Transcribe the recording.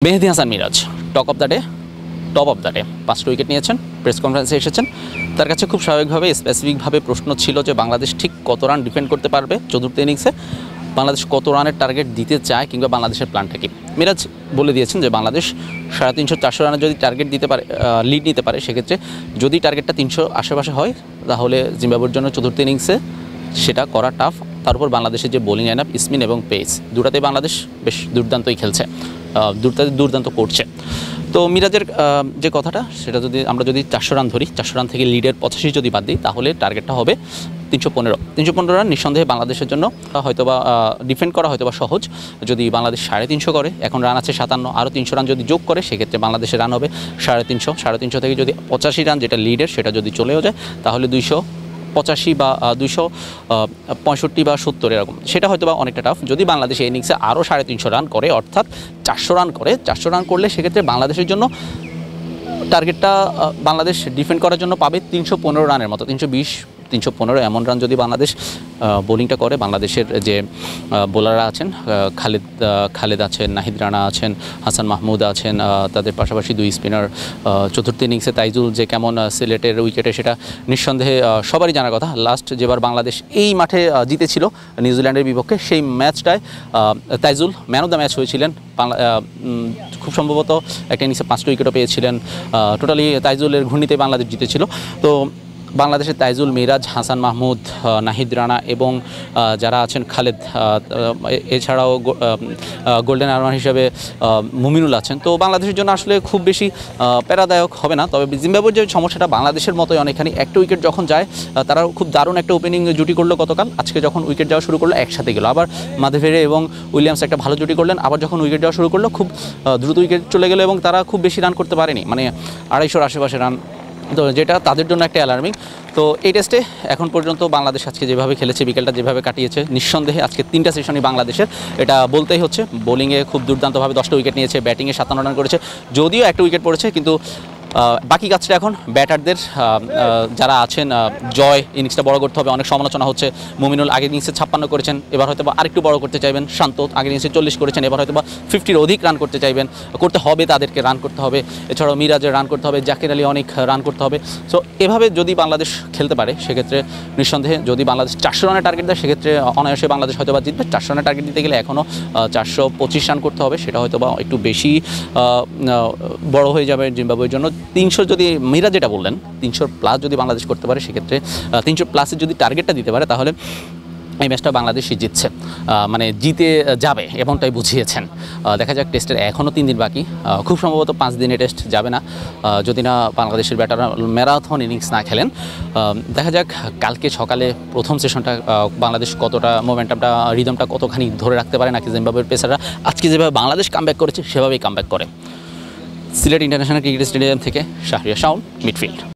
Mehedi Hasan Miraz top of the day 5টা wicket নিয়েছেন। Press কনফারেন্সে এসেছেন, তার কাছে খুব স্বাভাবিকভাবে স্পেসিফিকভাবে প্রশ্ন ছিল যে বাংলাদেশ ঠিক কত রান ডিফেন্ড করতে পারবে চতুর্থ ইনিংসে, বাংলাদেশ কত রানের টার্গেট দিতে চায় কিংবা বাংলাদেশের প্ল্যানটা কি। মিরাজ বলে দিয়েছেন যে বাংলাদেশ 350-400 রানের যদি টার্গেট দিতে পারে, লিড নিতে পারে, সেক্ষেত্রে যদি টার্গেটটা 300 আশেপাশে হয় তাহলে জিম্বাবুয়ের জন্য চতুর্থ ইনিংসে সেটা করা টাফ। তার উপর বাংলাদেশের যে বোলিং লাইন আপ স্পিন এবং পেস দুটাতেই বাংলাদেশ বেশ দুর্দান্তই খেলছে, দুর্দান্ত করছে। তো মিরাজের যে কথাটা সেটা আমরা যদি 400 রান ধরি, 400 রান থেকে লিডের 85 যদি বাদ দিই তাহলে টার্গেটটা হবে 315 রান। নিঃসন্দেহে বাংলাদেশের জন্য হয়তোবা ডিফেন্ড করা হয়তোবা সহজ। যদি বাংলাদেশ 350 করে, এখন রান আছে 57, আরও 300 রান যদি যোগ করে সেক্ষেত্রে বাংলাদেশের রান হবে 350 থেকে যদি 85 রান যেটা লিডের সেটা যদি চলেও যায় তাহলে 285 বা 265 বা 70 এরকম, সেটা হয়তো বা অনেকটা টাফ। যদি বাংলাদেশ এই ইনিংসে আরও 350 রান করে, অর্থাৎ 400 রান করে, 400 রান করলে সেক্ষেত্রে বাংলাদেশের জন্য টার্গেটটা বাংলাদেশ ডিফেন্ড করার জন্য পাবে 315 রানের মতো, 320-315 এমন রান যদি বাংলাদেশ বোলিংটা করে। বাংলাদেশের যে বোলাররা আছেন, খালেদ আছেন, নাহিদ রানা আছেন, হাসান মাহমুদ আছেন, তাদের পাশাপাশি 2 স্পিনার। চতুর্থ ইনিংসে তাইজুল যে কেমন সিলেটের উইকেটে সেটা নিঃসন্দেহে সবারই জানার কথা। লাস্ট যেবার বাংলাদেশ এই মাঠে জিতেছিল নিউজিল্যান্ডের বিপক্ষে, সেই ম্যাচটায় Taijul man of the match হয়েছিলেন। খুব সম্ভবত একটা ইনিংসে 5টা উইকেটও পেয়েছিলেন। টোটালি তাইজুলের ঘূর্ণিতে বাংলাদেশ জিতেছিল। তো বাংলাদেশের তাইজুল, মিরাজ, হাসান মাহমুদ, নাহিদ রানা এবং যারা আছেন খালেদ, এছাড়াও গোল্ডেন আরমান হিসেবে মুমিনুল আছেন। তো বাংলাদেশের জন্য আসলে খুব বেশি প্যারাদায়ক হবে না। তবে জিম্বাবুয়ের যে সমস্যাটা বাংলাদেশের মতোই অনেকখানি, একটা উইকেট যখন যায় তারা খুব দারুণ একটা ওপেনিং জুটি করলো গতকাল। আজকে যখন উইকেট যাওয়া শুরু করলো একসাথে গেল, আবার মাধেভেরে এবং উইলিয়ামস একটা ভালো জুটি করলেন, আবার যখন উইকেট যাওয়া শুরু করলো খুব দ্রুত উইকেট চলে গেল এবং তারা খুব বেশি রান করতে পারেনি, মানে 250-র আশেপাশে রান, তো যেটা তাদের জন্য একটা অ্যালার্মিং। তো এই টেস্টে এখন পর্যন্ত বাংলাদেশ আজকে যেভাবে খেলেছে, বিকেলটা যেভাবে কাটিয়েছে, নিঃসন্দেহে আজকে 3টা সেশনই বাংলাদেশের, এটা বলতেই হচ্ছে। বোলিংয়ে খুব দুর্দান্তভাবে 10টা উইকেট নিয়েছে, ব্যাটিংয়ে 57 রান করেছে, যদিও একটা উইকেট পড়েছে, কিন্তু বাকি কাজটা এখন ব্যাটারদের যারা আছেন। জয় ইনিংসটা বড় করতে হবে, অনেক সমালোচনা হচ্ছে। মুমিনুল আগের ইনিংসে 56 করেছেন, এবার হয়তো বা আরেকটু বড় করতে চাইবেন। শান্ত আগের ইনিংসে 40 করেছেন, এবার হয়তো বা 50-র অধিক রান করতে চাইবেন, করতে হবে, তাদেরকে রান করতে হবে। এছাড়াও মিরাজের রান করতে হবে, জাকির আলী অনেক রান করতে হবে। সো এভাবে যদি বাংলাদেশ খেলতে পারে সেক্ষেত্রে নিঃসন্দেহে, যদি বাংলাদেশ 400 রানের টার্গেট দেয় সেক্ষেত্রে অনায়াসে বাংলাদেশ হয়তো বা জিতবে। 400 রানের টার্গেট দিতে গেলে এখনও 425 রান করতে হবে, সেটা হয়তো বা একটু বেশি বড় হয়ে যাবে জিম্বাবুয়ের জন্য। 300 যদি মিরাজ যেটা বললেন 300+ যদি বাংলাদেশ করতে পারে সেক্ষেত্রে 300+-এর যদি টার্গেটটা দিতে পারে তাহলে এই ম্যাচটা বাংলাদেশই জিতছে, মানে জিতে যাবে এমনটাই বুঝিয়েছেন। দেখা যাক, টেস্টের এখনও 3 দিন বাকি, খুব সম্ভবত 5 দিনে টেস্ট যাবে না যদি না বাংলাদেশের ব্যাটাররা ম্যারাথন ইনিংস না খেলেন। দেখা যাক কালকে সকালে প্রথম সেশনটা বাংলাদেশ কতটা মোমেন্টামটা, রিদমটা কতখানি ধরে রাখতে পারে, নাকি জিম্বাবুয়ের পেসাররা আজকে যেভাবে বাংলাদেশ কামব্যাক করেছে সেভাবেই কামব্যাক করে। সিলেট ইন্টারন্যাশনাল ক্রিকেট স্টেডিয়াম থেকে শাহরিয়ার শাওন, মিডফিল্ড।